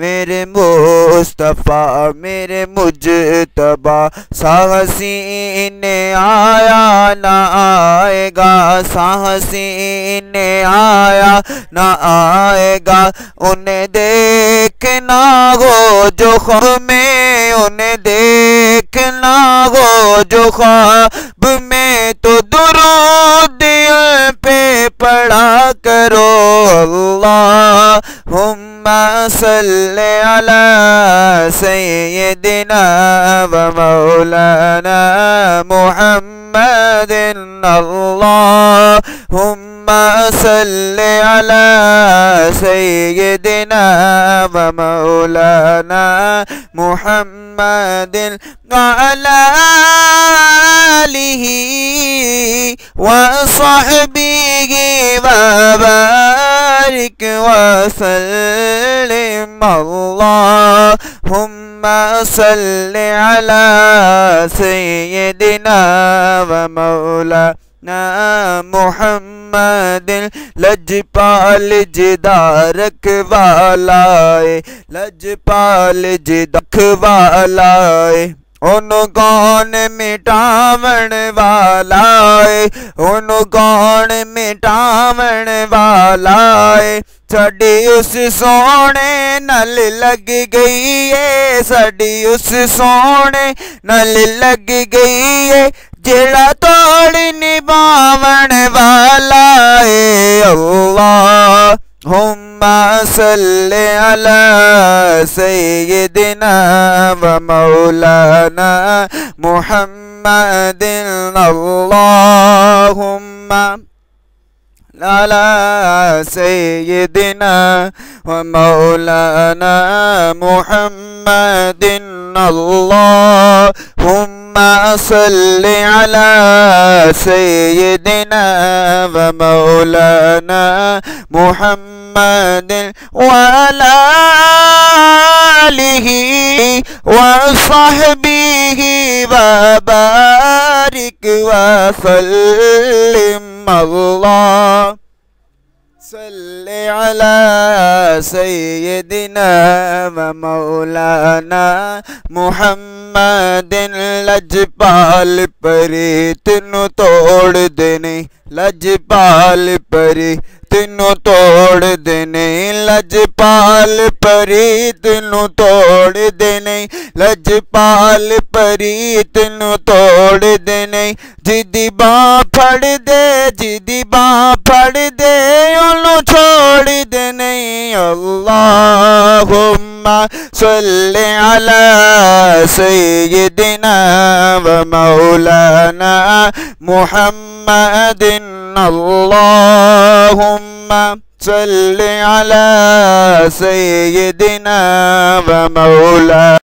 मेरे मुस्तफ़ा मेरे मुजतबा साहसीने आया ना आएगा साहसीने आया ना आएगा उन्हें देखना हो जो ख्वाब में उन्हें देखना हो जो ख्वाब में तो दुरूद दिल पे पढ़ा करो अल्लाहुम्मा सल्ले अला सय्यदिना व मौलाना मुहम्मदिन अल्लाहुम्मा सल्ले अला सय्यदिना व मौलाना मुहम्मदिन व अला आलिहि व सहबिहि व बारिक व सल्लिम अल्लाहुम्मा सल्लि अला सय्यदिना व मौलाना मुहम्मदिन लजपाल जिदारक वालाए लजपाल जिदक वालाए उन कौन मिटावण वालाए उन कौन मिटावण वालाए साड़ी उस सोने नल लग गई है साड़ी उस सोने नल लग गई है जेड़ा तोड़ निभावण वाला है अल्लाहुम्मा सल्ले अला सय्यदिना व मौलाना मुहम्मदिन अल्लाहुम्मा अला सय्यदिना व मौलाना मुहम्मदिन अल्लाहुम्मा सल्लि अला सय्यदिना व मौलाना मुहम्मदिन व अला आलिहि व सहबिहि व बारिक व सल्लिम अल्लाह सल्ले अला सय्यदिना व मौलाना मुहम्मदिन लजपाल परे तिनु तोड़ देने लजपाल परे तिनु तोड़ देने लजपाल परी तिनु तोड़ देने लजपाल परी तिनु तोड़ देने जिदी बाँ फड़ दे उन्नु छोड़ देने अल्लाहुम्मा सल्ले अला सय्यदिना व मौलाना मुहम्मदिन अल्लाहुम्मा सल्ले अला सय्यदिना व मौलाना